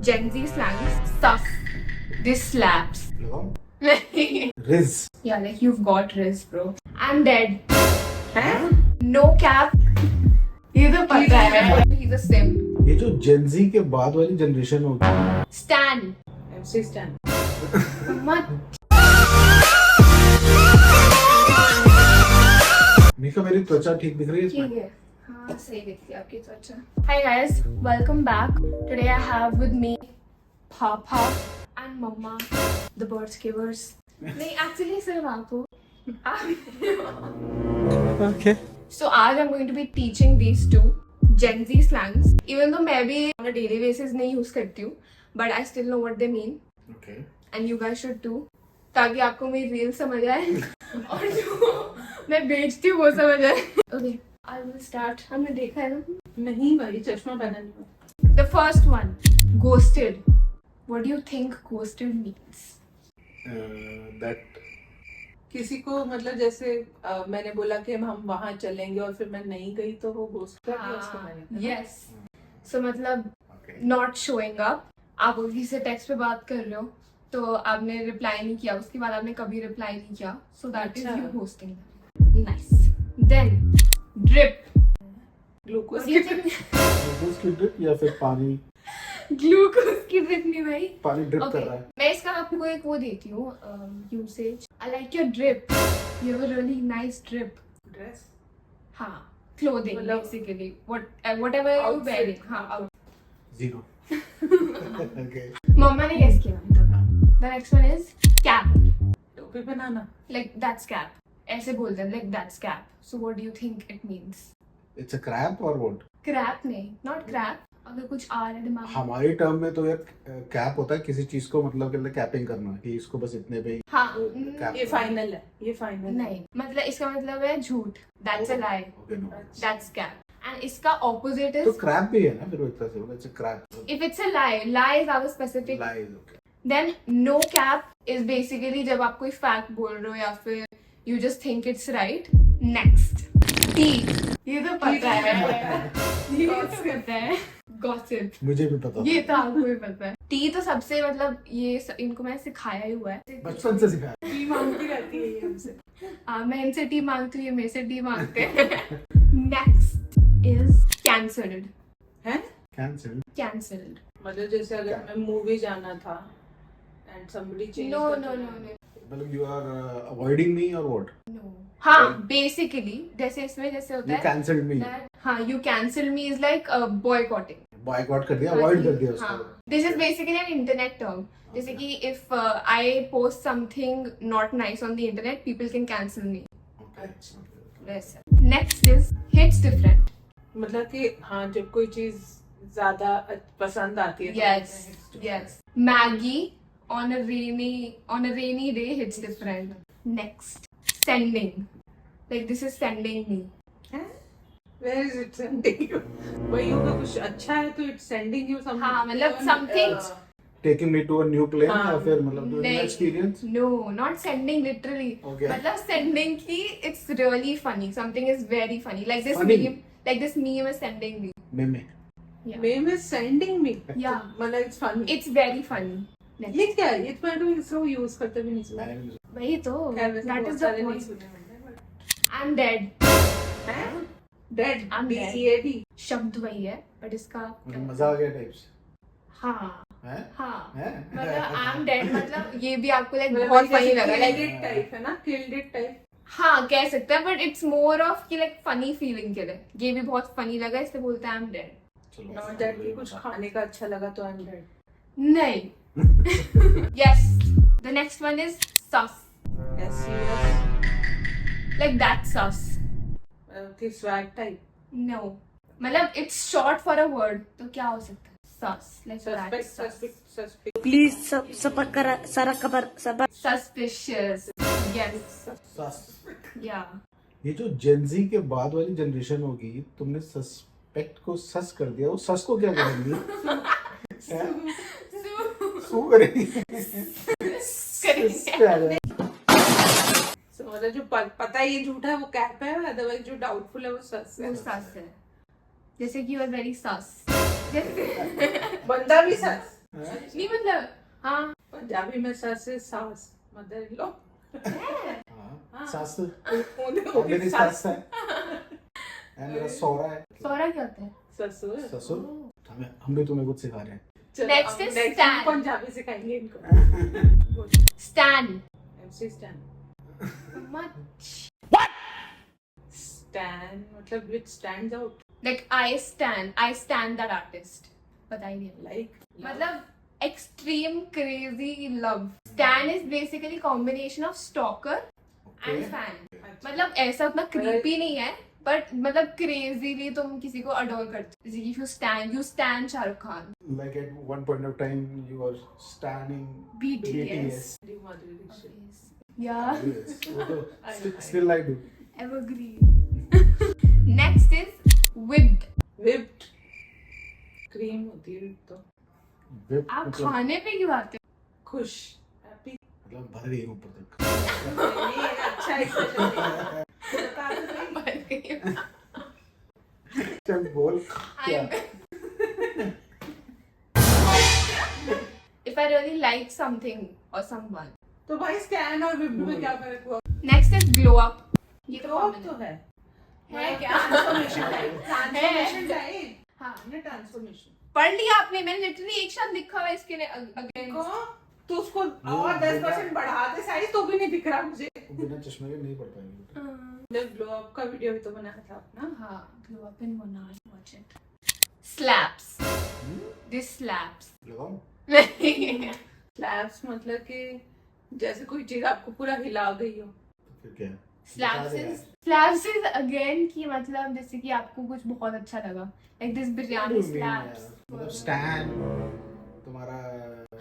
Gen Z slangs, sus. This slaps. Riz. Yeah, like you've got riz, bro. I'm dead. हैं? No cap. ये तो पता है। He's a simp. ये जो Gen Z के बाद वाली जनरेशन होगी, Stan. MC Stan। मत. मीका मेरी त्वचा ठीक दिख रही है इसमें? ठीक है. हाँ सही दिखती है आपकी त्वचा. Hi guys, welcome back. Today I have with me Papa and Mama, the birds givers. नहीं actually सिर्फ आप हो. Okay. So आज I'm going to be teaching these two Gen Z slangs. Even though मैं भी on a daily basis नहीं use करती हूँ, but I still know what they mean. Okay. And you guys should too. ताकि आपको मेरी reel समझ आए और जो मैं बेचती हूँ वो समझ आए. Okay, I will start. हमने देखा है ना? नहीं भाई, चश्मा पहना नहीं। The first one, ghosted. What do you think ghosted means? That किसी को मतलब जैसे मैंने बोला कि हम वहाँ चलेंगे और फिर मैं नहीं गई तो वो घोस्ट कर दिया उसको मैंने। Yes. So मतलब okay. not showing up. आप किसी से टेक्स्ट पे बात कर रहे हो तो आपने रिप्लाई नहीं किया, उसके बाद आपने कभी रिप्लाई नहीं किया, so that is you ghosting. Nice. Then drip. Glucose What do you think? Glucose की ड्रिप या फिर पानी ग्लूकोज की ड्रिप नहीं भाई. पानी ड्रिप Okay. कर रहा है. मैं इसका आपको एक वो देती हूँ usage. I like your drip. You have a really nice drip. Dress हाँ, क्लोथिंग मतलब basically whatever you outfit. Wearing. हाँ, out. Zero. Okay. मम्मा ने गेस किया. The next one is cap. टोपी बनाना। Like that's cap. ऐसे बोलते हैं like that's cap. So what do you think it means? It's a crap or what? Crap नहीं, not crap. अगर कुछ आ रहा है दिमाग में. हमारी टर्म में तो यार कैप होता है किसी चीज को मतलब के लिए कैपिंग करना कि इसको बस इतने पे ही हाँ. cap ये फाइनल है, ये फाइनल है। नहीं, मतलब इसका मतलब है झूठ. That's a lie. Okay, no. That's cap. And इसका opposite तो is क्रैप भी है ना फिर वो एक तरह से बोला it's a crap. if it's a lie. Lie is our specific. Lie is okay. Then no cap is basically जब आप कोई fact बोल रहे हो या फिर you just think it's right. Next. Tea. ये तो पता है। ये तो पता है. Gossip. मुझे भी पता ये था. तो आपको भी पता है. टी तो सबसे मतलब इनको मैंने सिखाया ही हुआ है. बचपन से सिखाया. टी मांगती रहती है ये हमसे। मैं इनसे टी मांगती हूँ, ये मेरे से टी मांगते हैं. Next is cancelled. हैं? कैंसिल. कैंसल्ड. मतलब जैसे अगर हमें मूवी जाना था and somebody changed no the no no plan. No मतलब यू आर अवॉइडिंग मी और व्हाट? नो. हाँ, बेसिकली जैसे इसमें जैसे होता यू है कैंसिल्ड मी. हाँ, you cancel me is like boycotting. Boycott कर दिया, अवॉइड कर दिया उसको. This is basically an internet term. जैसे कि if I post something not nice on the internet, people can cancel me. Next is hits different. मतलब कि हाँ, जब कोई चीज ज्यादा पसंद आती है तो Yes, बोलते हैं, yes. Maggie on a rainy day hits different. Next, sending. Like this is sending me. हैं? Where is it sending you? वही होगा, कुछ अच्छा है तो it's sending you something. हाँ, मतलब something. Taking me to a new plan हाँ. या फिर मतलब टू नहीं. Experience. No, not sending literally. Okay. मतलब sending की it's really funny. Something is very funny. Like this Funny? meme. Like this meme is sending me. Meme. Yeah. Meme is sending me. Yeah. मतलब it's funny. It's very funny. Next. ये क्या है? ये तो मैं तो इसको यूज करते भी नहीं सुना। मैंने भी सुना. वही तो. खैर वैसे That बहुत is the सारे नहीं point. सुने मैंने, I'm dead. but- हैं? Dead. I'm dead. DEAD. शब्द वही है, but इसका. मतलब मजा आ गया टाइप्स. हाँ. हैं? हाँ. हैं? मतलब आई एम डेड मतलब ये भी आपको लाइक मतलब बहुत जैसे फनी लगा. killed लाइक it type है ना? Killed it type. हाँ कह सकते हैं, बट इट्स मोर ऑफ कि लाइक फनी फीलिंग के लिए. ये भी बहुत फनी लगा इसलिए बोलते हैं आई एम डेड. चलो. Not that कि कुछ खाने का अच्छा लगा तो I'm dead. नहीं. Yes. The next one is sus. SUS. Like that sus. कि swag type. नो, मतलब it's short for a word, तो क्या हो सकता है? Sus. Like Suspect. Please sarak suspicious. Yes. Sus. Yeah. ये जो जेन जी के बाद वाली जनरेशन होगी, तुमने सस्पेक्ट को सस कर दिया, वो सस को क्या करेंगी? हैं? सू करेंगी. So, मतलब जो पता है ये झूठा है वो कैप है, अदरवाइज जो डाउटफुल है वो सस है। वो सस है. जैसे कि यू आर वेरी सस. बंदा भी सस। नहीं मतलब हाँ पंजाबी में सस से सास, मदर इन लॉ। हाँ, सास उन्हें मेरी सास है मेरा सौरा है, सौरा क्या होता है? ससुर। ससुर। हम भी तुम्हें कुछ सिखा रहे हैं। Next is Stan. पंजाबी सिखाएंगे इनको। Stan. MC Stan। Much. Stan मतलब which stands out, Like I stand that artist. पता ही नहीं है। like मतलब extreme crazy love. Stan is basically combination of stalker and Okay. fan. अच्छा। मतलब ऐसा उतना creepy नहीं है, but मतलब crazily तुम किसी को adore करते हो। जैसे कि you stand Shahrukh Khan. Like at one point of time you were standing BTS. Madhuri Dixit. Yeah. Yes, वो तो still I do. Evergreen. Next is whipped. Whipped cream होती है तो Whip आप मतलब खाने पे क्यों आते खुश, हैप्पी। मतलब भर गई ऊपर तक। नहीं अच्छा एक्सप्रेशन दिया। बता तो सही। हो? चल बोल क्या? If I really like something or someone. तो भाई स्टैन और विप्ड में क्या फर्क हुआ? Next is glow up. ये तो Glow up common तो है। है क्या? Transformation type. Transformation type. हाँ हमने ट्रांसफॉर्मेशन। पढ़ लिया आपने, मैंने लिटरली एक शब्द लिखा हुआ है इसके अगेंस्ट। को तो उसको और 10% बढ़ा दे साइज तो भी नहीं दिख रहा मुझे। बिना चश्मे के नहीं पढ़ पाएंगे। जब ग्लो अप का वीडियो भी तो बनाया था अपना। हाँ glow up in Monash, watch it. Slaps. This slaps. लगाओ। नहीं स्लैप्स मतलब कि जैसे कोई चीज आपको पूरा हिला गई हो। तो फिर क्या है? slaps is again कि मतलब जैसे कि आपको कुछ बहुत अच्छा लगा, like this biryani slaps. मतलब स्टैंड तुम्हारा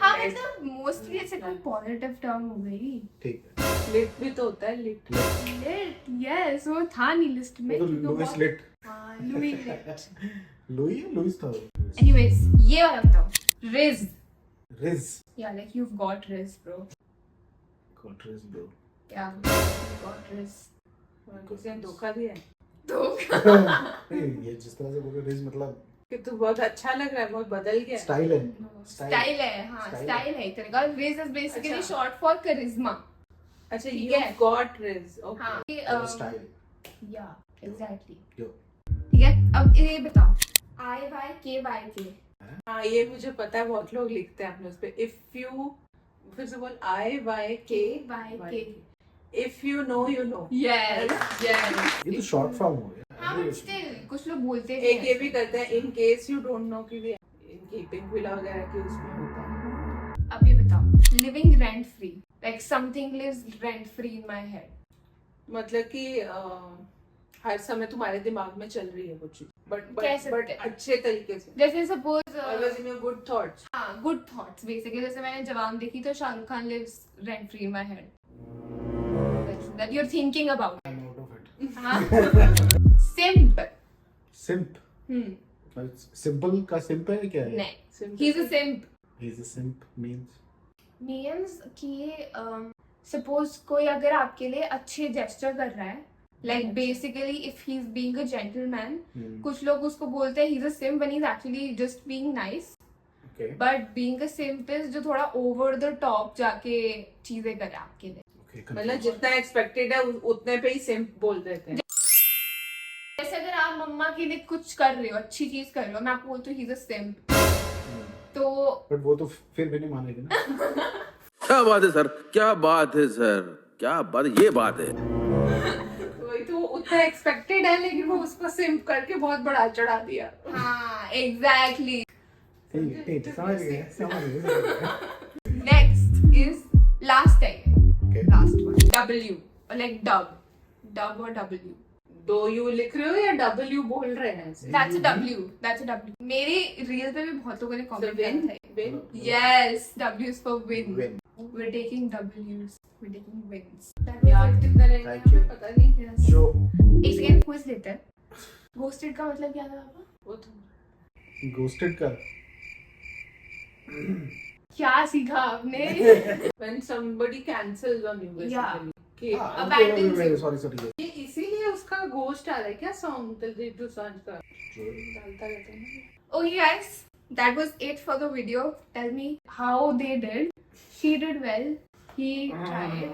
हाँ मतलब मोस्टली ऐसे कोई पॉजिटिव टर्म हो गई। ठीक है। लिट भी तो होता है लिट। लिट यस वो था नहीं लिस्ट में। वो तो लुइस लिट। हाँ लुई लिट। लुइस था। Anyways ये वाला बताओ, ridge. Ridge. Yeah, like you've got riz, bro. Got riz bro। Yeah, you've got riz. किसी ने धोखा दिया है तो नहीं ये जिस तरह से बोल रहे रिज मतलब कि तू बहुत अच्छा लग रहा है, बहुत बदल गया है। स्टाइल है। स्टाइल है, हाँ स्टाइल है एक तरह का। रिज इज बेसिकली अच्छा। शॉर्ट फॉर करिश्मा। अच्छा ठीक यू है। Got ridge. ओके। हाँ स्टाइल। या एग्जैक्टली। यो। ठीक है अब ये बताओ, IYKYK। हाँ ये मुझे पता है, बहुत लोग लिखते हैं अपने उस पे। इफ यू फिर से बोल IYKYK। If you know you know. Yes yes. ये तो शॉर्ट फॉर्म हो गया। हाँ बट स्टिल कुछ लोग बोलते एक ये भी करते हैं in case you don't know कि भी इन कीपिंग विला वगैरह के उसमें होता है। अब ये बताओ, living rent free, like something lives rent free in my head. मतलब कि हर समय तुम्हारे दिमाग में चल रही है वो चीज, कैसे? बट अच्छे तरीके से। जैसे suppose always in your good thoughts. हाँ गुड थॉट्स बेसिकली। जैसे मैंने जवान देखी तो Shahrukh Khan lives rent free in my head, that you are thinking about. I am out of it. हाँ सिंप। सिंप। सिंपल का सिंप है क्या है? नहीं he is a सिंप। He is a सिंप means कि सपोज कोई अगर आपके लिए अच्छे जेस्चर कर रहा है, like basically if he is being a gentleman, कुछ लोग उसको बोलते हैं he is a सिंप when he is actually just being nice. Okay. But being a सिंप is जो थोड़ा ओवर द टॉप जाके चीजें करे आपके लिए। मतलब जितना एक्सपेक्टेड है उतने पे ही सिंप बोल देते हैं। जैसे अगर आप मम्मा के लिए कुछ कर रहे हो, अच्छी चीज कर रहे हो, मैं आपको बोलती हूँ ही इज अ सिंप, तो बट वो तो फिर भी नहीं मानेगी ना। क्या बात है सर, क्या बात है सर, क्या बात, ये बात है। वही तो उतना एक्सपेक्टेड है लेकिन वो उसको सिंप करके बहुत बड़ा चढ़ा दिया। हाँ एग्जैक्टली। ठीक समझ गए। Next is last time, Okay. Last one, W like dub और W। दो यू लिख रहे हो या डब्ल्यू बोल रहे हैं ऐसे? That's a W. मेरी रील पे भी बहुत लोगों ने कमेंट किया था। Win? Yes, W is for win. Win. We're taking W's. We're taking wins. याद कितना रहेंगे Thank you. हमें पता नहीं। Yes. जो एक सेकंड क्विज लेते हैं। घोस्टेड का मतलब क्या था पापा? वो तो घोस्टेड का क्या सीखा आपने? when somebody cancels on you Yeah. basically कि Abandons you. सॉरी ये इसीलिए उसका घोस्ट आ रहा है क्या सॉन्ग दिलजीत दोसांझ का डालता रहता है ना। Okay guys, that was it for the video. Tell me how they did. She did well. He tried.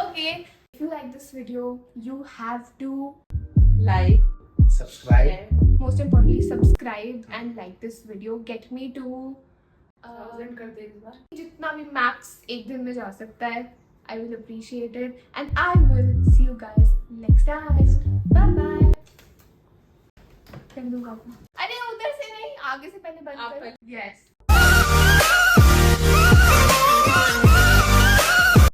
Okay. If you like this video, you have to Like, Subscribe. share, most importantly subscribe and like this video. Get me to 1000 कर दे इस बार. जितना भी max एक दिन में जा सकता है. I will appreciate it and I will see you guys next time. Bye bye. कर दूंगा. अरे उधर से नहीं, आगे से पहले बंद आप कर. पहले. Yes.